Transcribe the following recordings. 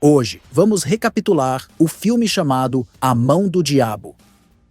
Hoje, vamos recapitular o filme chamado A Mão do Diabo.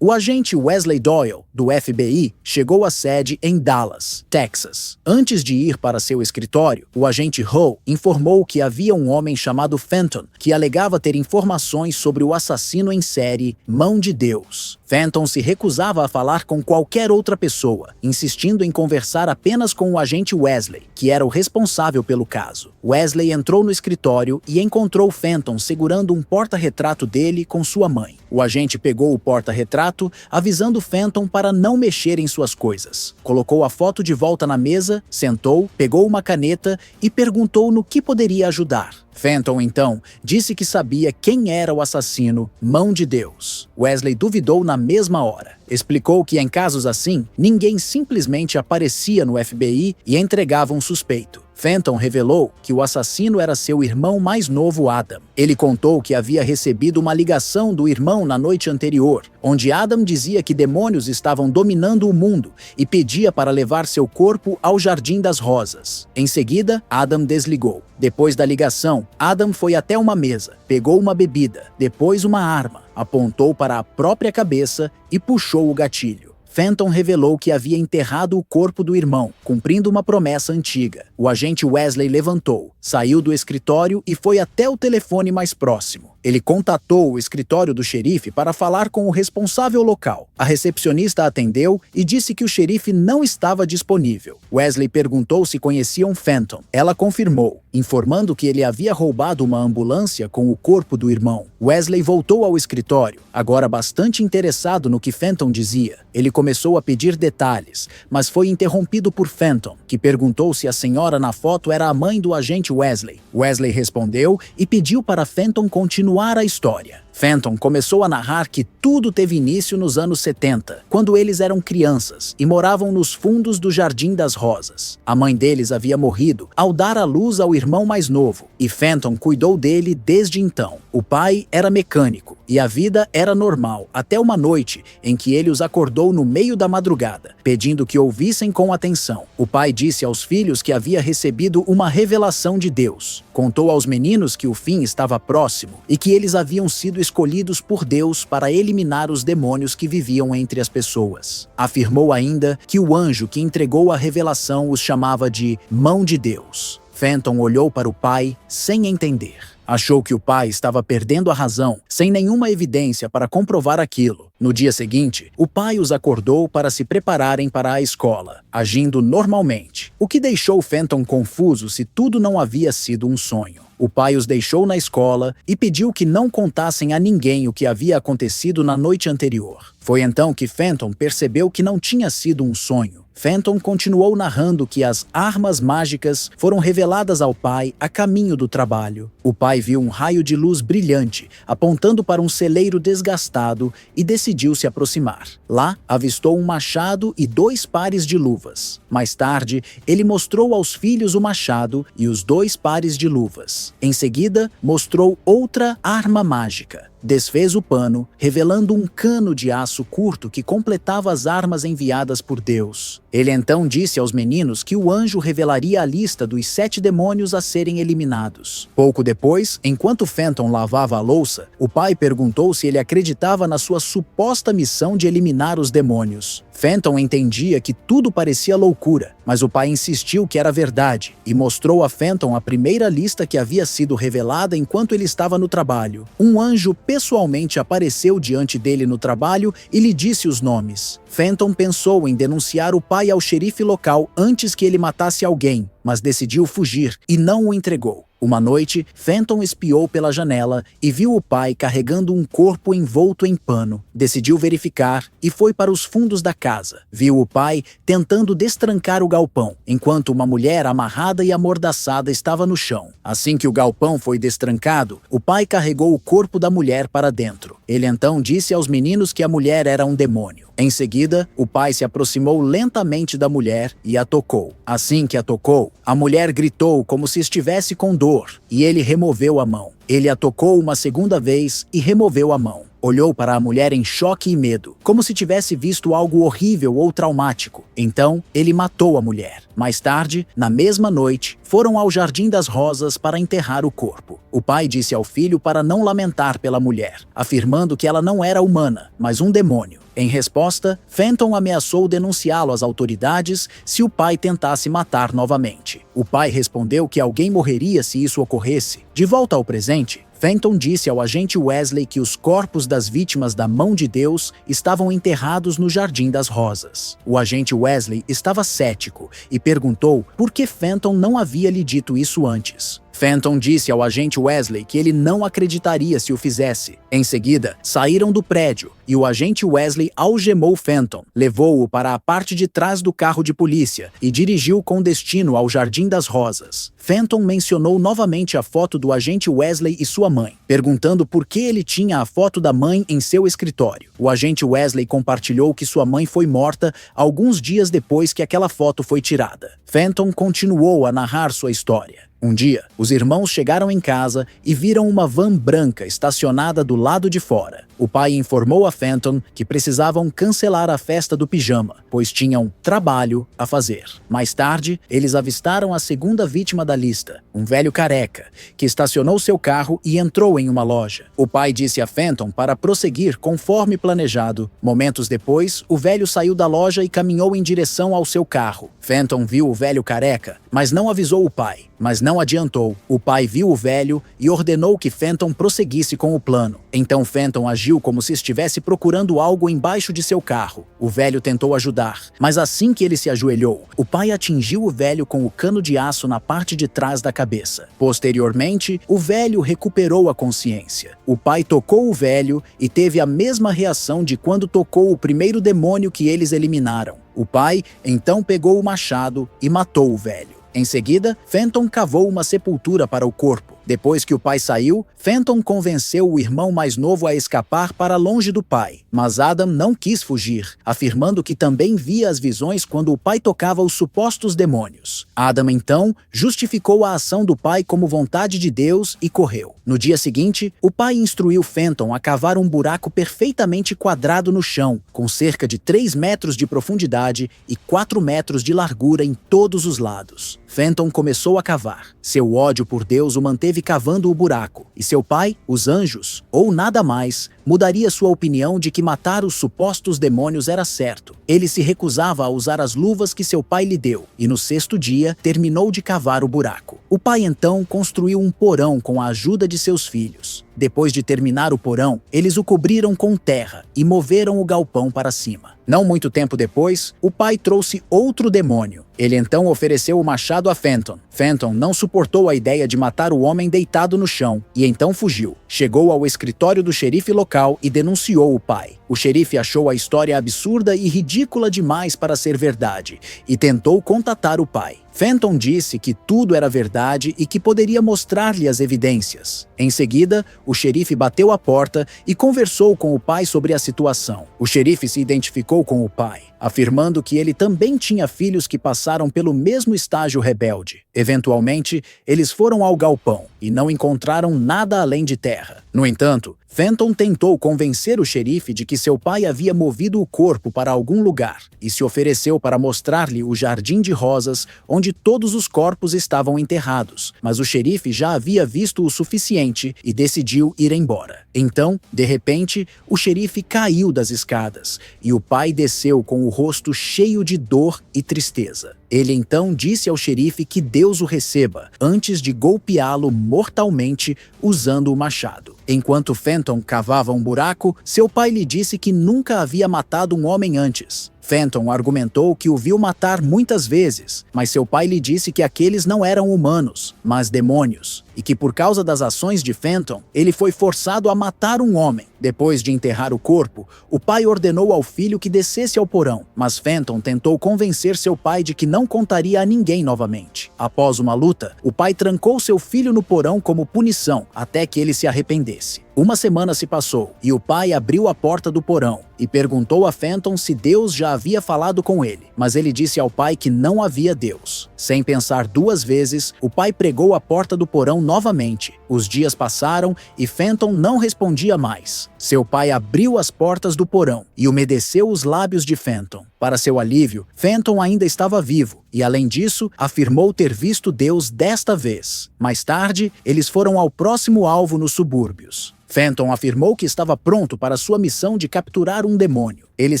O agente Wesley Doyle, do FBI, chegou à sede em Dallas, Texas. Antes de ir para seu escritório, o agente Hull informou que havia um homem chamado Fenton que alegava ter informações sobre o assassino em série Mão de Deus. Fenton se recusava a falar com qualquer outra pessoa, insistindo em conversar apenas com o agente Wesley, que era o responsável pelo caso. Wesley entrou no escritório e encontrou Fenton segurando um porta-retrato dele com sua mãe. O agente pegou o porta-retrato, avisando Fenton para não mexer em suas coisas. Colocou a foto de volta na mesa, sentou, pegou uma caneta e perguntou no que poderia ajudar. Fenton, então, disse que sabia quem era o assassino Mão de Deus. Wesley duvidou na mesma hora. Explicou que em casos assim, ninguém simplesmente aparecia no FBI e entregava um suspeito. Fenton revelou que o assassino era seu irmão mais novo, Adam. Ele contou que havia recebido uma ligação do irmão na noite anterior, onde Adam dizia que demônios estavam dominando o mundo e pedia para levar seu corpo ao Jardim das Rosas. Em seguida, Adam desligou. Depois da ligação, Adam foi até uma mesa, pegou uma bebida, depois uma arma, apontou para a própria cabeça e puxou o gatilho. Fenton revelou que havia enterrado o corpo do irmão, cumprindo uma promessa antiga. O agente Wesley levantou, saiu do escritório e foi até o telefone mais próximo. Ele contatou o escritório do xerife para falar com o responsável local. A recepcionista atendeu e disse que o xerife não estava disponível. Wesley perguntou se conheciam Fenton. Ela confirmou, informando que ele havia roubado uma ambulância com o corpo do irmão. Wesley voltou ao escritório, agora bastante interessado no que Fenton dizia. Ele começou a pedir detalhes, mas foi interrompido por Fenton, que perguntou se a senhora na foto era a mãe do agente Wesley. Wesley respondeu e pediu para Fenton continuar a história. Fenton começou a narrar que tudo teve início nos anos 70, quando eles eram crianças e moravam nos fundos do Jardim das Rosas. A mãe deles havia morrido ao dar à luz ao irmão mais novo, e Fenton cuidou dele desde então. O pai era mecânico, e a vida era normal, até uma noite em que ele os acordou no meio da madrugada, pedindo que ouvissem com atenção. O pai disse aos filhos que havia recebido uma revelação de Deus. Contou aos meninos que o fim estava próximo e que eles haviam sido escolhidos por Deus para eliminar os demônios que viviam entre as pessoas. Afirmou ainda que o anjo que entregou a revelação os chamava de Mão de Deus. Fenton olhou para o pai sem entender. Achou que o pai estava perdendo a razão, sem nenhuma evidência para comprovar aquilo. No dia seguinte, o pai os acordou para se prepararem para a escola, agindo normalmente, o que deixou Fenton confuso se tudo não havia sido um sonho. O pai os deixou na escola e pediu que não contassem a ninguém o que havia acontecido na noite anterior. Foi então que Fenton percebeu que não tinha sido um sonho. Fenton continuou narrando que as armas mágicas foram reveladas ao pai a caminho do trabalho. O pai viu um raio de luz brilhante apontando para um celeiro desgastado e decidiu se aproximar. Lá, avistou um machado e 2 pares de luvas. Mais tarde, ele mostrou aos filhos o machado e os 2 pares de luvas. Em seguida, mostrou outra arma mágica. Desfez o pano, revelando um cano de aço curto que completava as armas enviadas por Deus. Ele então disse aos meninos que o anjo revelaria a lista dos 7 demônios a serem eliminados. Pouco depois, enquanto Fenton lavava a louça, o pai perguntou se ele acreditava na sua suposta missão de eliminar os demônios. Fenton entendia que tudo parecia loucura, mas o pai insistiu que era verdade e mostrou a Fenton a primeira lista que havia sido revelada enquanto ele estava no trabalho. Um anjo pessoalmente apareceu diante dele no trabalho e lhe disse os nomes. Fenton pensou em denunciar o pai ao xerife local antes que ele matasse alguém, mas decidiu fugir e não o entregou. Uma noite, Fenton espiou pela janela e viu o pai carregando um corpo envolto em pano. Decidiu verificar e foi para os fundos da casa. Viu o pai tentando destrancar o galpão, enquanto uma mulher amarrada e amordaçada estava no chão. Assim que o galpão foi destrancado, o pai carregou o corpo da mulher para dentro. Ele então disse aos meninos que a mulher era um demônio. Em seguida, o pai se aproximou lentamente da mulher e a tocou. Assim que a tocou, a mulher gritou como se estivesse com dor, e ele removeu a mão. Ele a tocou uma segunda vez e removeu a mão. olhou para a mulher em choque e medo, como se tivesse visto algo horrível ou traumático. Então, ele matou a mulher. Mais tarde, na mesma noite, foram ao Jardim das Rosas para enterrar o corpo. O pai disse ao filho para não lamentar pela mulher, afirmando que ela não era humana, mas um demônio. Em resposta, Fenton ameaçou denunciá-lo às autoridades se o pai tentasse matar novamente. O pai respondeu que alguém morreria se isso ocorresse. De volta ao presente, Fenton disse ao agente Wesley que os corpos das vítimas da mão de Deus estavam enterrados no Jardim das Rosas. O agente Wesley estava cético e perguntou por que Fenton não havia lhe dito isso antes. Fenton disse ao agente Wesley que ele não acreditaria se o fizesse. Em seguida, saíram do prédio e o agente Wesley algemou Fenton, levou-o para a parte de trás do carro de polícia e dirigiu com destino ao Jardim das Rosas. Fenton mencionou novamente a foto do agente Wesley e sua mãe, perguntando por que ele tinha a foto da mãe em seu escritório. O agente Wesley compartilhou que sua mãe foi morta alguns dias depois que aquela foto foi tirada. Fenton continuou a narrar sua história. Um dia, os irmãos chegaram em casa e viram uma van branca estacionada do lado de fora. O pai informou a Fenton que precisavam cancelar a festa do pijama, pois tinham trabalho a fazer. Mais tarde, eles avistaram a segunda vítima da lista, um velho careca, que estacionou seu carro e entrou em uma loja. O pai disse a Fenton para prosseguir conforme planejado. Momentos depois, o velho saiu da loja e caminhou em direção ao seu carro. Fenton viu o velho careca, mas não avisou o pai. Mas não adiantou. O pai viu o velho e ordenou que Fenton prosseguisse com o plano. Então Fenton agiu como se estivesse procurando algo embaixo de seu carro. O velho tentou ajudar, mas assim que ele se ajoelhou, o pai atingiu o velho com o cano de aço na parte de trás da cabeça. Posteriormente, o velho recuperou a consciência. O pai tocou o velho e teve a mesma reação de quando tocou o primeiro demônio que eles eliminaram. O pai então pegou o machado e matou o velho. Em seguida, Fenton cavou uma sepultura para o corpo. Depois que o pai saiu, Fenton convenceu o irmão mais novo a escapar para longe do pai. Mas Adam não quis fugir, afirmando que também via as visões quando o pai tocava os supostos demônios. Adam, então, justificou a ação do pai como vontade de Deus e correu. No dia seguinte, o pai instruiu Fenton a cavar um buraco perfeitamente quadrado no chão, com cerca de 3 metros de profundidade e 4 metros de largura em todos os lados. Fenton começou a cavar. Seu ódio por Deus o manteve cavando o buraco, e seu pai, os anjos, ou nada mais, mudaria sua opinião de que matar os supostos demônios era certo. Ele se recusava a usar as luvas que seu pai lhe deu, e no 6º dia terminou de cavar o buraco. O pai então construiu um porão com a ajuda de seus filhos. Depois de terminar o porão, eles o cobriram com terra e moveram o galpão para cima. Não muito tempo depois, o pai trouxe outro demônio. Ele então ofereceu o machado a Fenton. Fenton não suportou a ideia de matar o homem deitado no chão e então fugiu. Chegou ao escritório do xerife local e denunciou o pai. O xerife achou a história absurda e ridícula demais para ser verdade e tentou contatar o pai. Fenton disse que tudo era verdade e que poderia mostrar-lhe as evidências. Em seguida, o xerife bateu a porta e conversou com o pai sobre a situação. O xerife se identificou com o pai, afirmando que ele também tinha filhos que passaram pelo mesmo estágio rebelde. Eventualmente, eles foram ao galpão e não encontraram nada além de terra. No entanto, Fenton tentou convencer o xerife de que seu pai havia movido o corpo para algum lugar e se ofereceu para mostrar-lhe o Jardim de Rosas, onde todos os corpos estavam enterrados, mas o xerife já havia visto o suficiente e decidiu ir embora. Então, de repente, o xerife caiu das escadas e o pai desceu com o rosto cheio de dor e tristeza. Ele então disse ao xerife que Deus o receba, antes de golpeá-lo mortalmente usando o machado. Enquanto Fenton cavava um buraco, seu pai lhe disse que nunca havia matado um homem antes. Fenton argumentou que o viu matar muitas vezes, mas seu pai lhe disse que aqueles não eram humanos, mas demônios, e que por causa das ações de Fenton, ele foi forçado a matar um homem. Depois de enterrar o corpo, o pai ordenou ao filho que descesse ao porão, mas Fenton tentou convencer seu pai de que não contaria a ninguém novamente. Após uma luta, o pai trancou seu filho no porão como punição, até que ele se arrependesse. Uma semana se passou e o pai abriu a porta do porão e perguntou a Fenton se Deus já havia falado com ele, mas ele disse ao pai que não havia Deus. Sem pensar duas vezes, o pai pregou a porta do porão novamente. Os dias passaram e Fenton não respondia mais. Seu pai abriu as portas do porão e umedeceu os lábios de Fenton. Para seu alívio, Fenton ainda estava vivo e, além disso, afirmou ter visto Deus desta vez. Mais tarde, eles foram ao próximo alvo nos subúrbios. Fenton afirmou que estava pronto para sua missão de capturar um demônio. Eles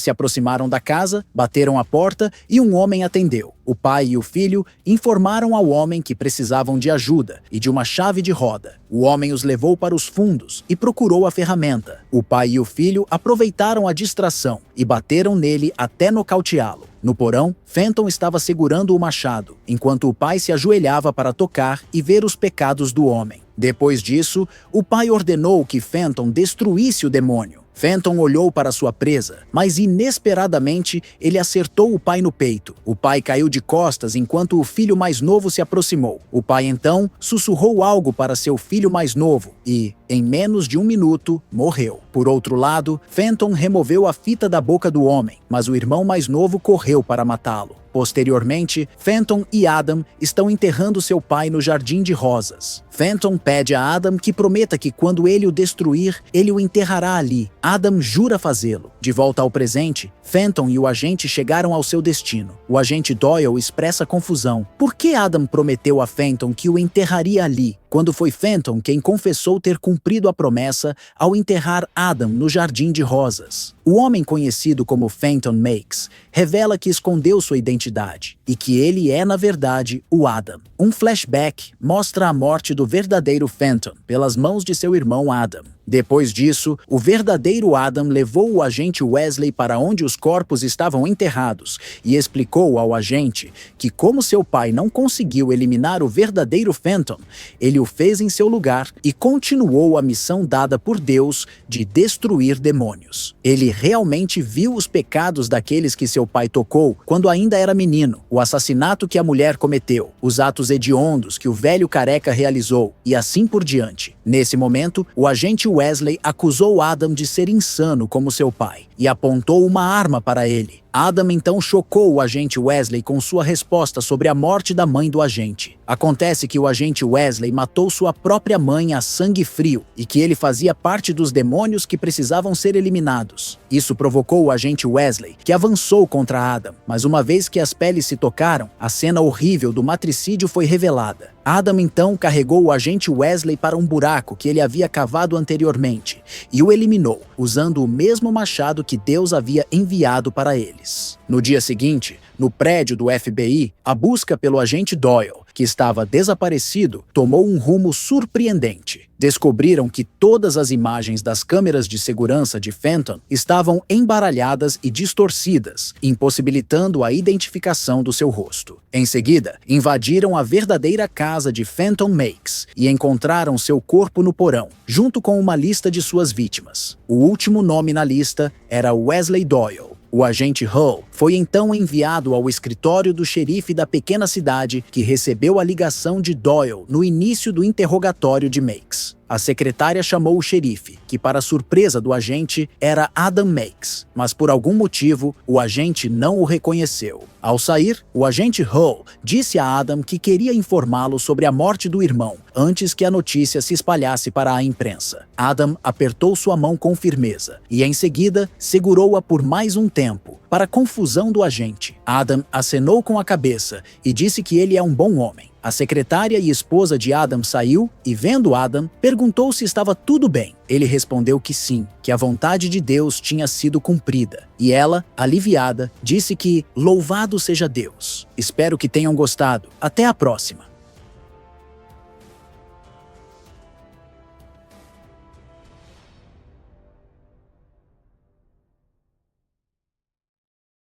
se aproximaram da casa, bateram a porta e um homem atendeu. O pai e o filho informaram ao homem que precisavam de ajuda e de uma chave de roda. O homem os levou para os fundos e procurou a ferramenta. O pai e o filho aproveitaram a distração e bateram nele até nocauteá-lo. No porão, Fenton estava segurando o machado, enquanto o pai se ajoelhava para tocar e ver os pecados do homem. Depois disso, o pai ordenou que Fenton destruísse o demônio. Fenton olhou para sua presa, mas inesperadamente ele acertou o pai no peito. O pai caiu de costas enquanto o filho mais novo se aproximou. O pai então sussurrou algo para seu filho mais novo e, em menos de um minuto, morreu. Por outro lado, Fenton removeu a fita da boca do homem, mas o irmão mais novo correu para matá-lo. Posteriormente, Fenton e Adam estão enterrando seu pai no Jardim de Rosas. Fenton pede a Adam que prometa que quando ele o destruir, ele o enterrará ali. Adam jura fazê-lo. De volta ao presente, Fenton e o agente chegaram ao seu destino. O agente Doyle expressa confusão. Por que Adam prometeu a Fenton que o enterraria ali, quando foi Fenton quem confessou ter cumprido a promessa ao enterrar Adam no Jardim de Rosas? O homem conhecido como Fenton Makes revela que escondeu sua identidade e que ele é, na verdade, o Adam. Um flashback mostra a morte do verdadeiro Fenton pelas mãos de seu irmão Adam. Depois disso, o verdadeiro Adam levou o agente Wesley para onde os corpos estavam enterrados e explicou ao agente que, como seu pai não conseguiu eliminar o verdadeiro Fenton, ele o fez em seu lugar e continuou a missão dada por Deus de destruir demônios. Ele realmente viu os pecados daqueles que seu pai tocou quando ainda era menino, o assassinato que a mulher cometeu, os atos hediondos que o velho careca realizou e assim por diante. Nesse momento, o agente Wesley acusou Adam de ser insano como seu pai e apontou uma arma para ele. Adam então chocou o agente Wesley com sua resposta sobre a morte da mãe do agente. Acontece que o agente Wesley matou sua própria mãe a sangue frio e que ele fazia parte dos demônios que precisavam ser eliminados. Isso provocou o agente Wesley, que avançou contra Adam, mas uma vez que as peles se tocaram, a cena horrível do matricídio foi revelada. Adam então carregou o agente Wesley para um buraco que ele havia cavado anteriormente e o eliminou, usando o mesmo machado que Deus havia enviado para eles. No dia seguinte, no prédio do FBI, a busca pelo agente Doyle, que estava desaparecido, tomou um rumo surpreendente. Descobriram que todas as imagens das câmeras de segurança de Fenton estavam embaralhadas e distorcidas, impossibilitando a identificação do seu rosto. Em seguida, invadiram a verdadeira casa de Fenton Makes e encontraram seu corpo no porão, junto com uma lista de suas vítimas. O último nome na lista era Wesley Doyle. O agente Hull foi então enviado ao escritório do xerife da pequena cidade que recebeu a ligação de Doyle no início do interrogatório de Makes. A secretária chamou o xerife, que para surpresa do agente era Adam Makes, mas por algum motivo o agente não o reconheceu. Ao sair, o agente Hull disse a Adam que queria informá-lo sobre a morte do irmão, antes que a notícia se espalhasse para a imprensa. Adam apertou sua mão com firmeza e, em seguida, segurou-a por mais um tempo, para a confusão do agente. Adam acenou com a cabeça e disse que ele é um bom homem. A secretária e esposa de Adam saiu e, vendo Adam, perguntou se estava tudo bem. Ele respondeu que sim, que a vontade de Deus tinha sido cumprida. E ela, aliviada, disse que louvado seja Deus. Espero que tenham gostado. Até a próxima.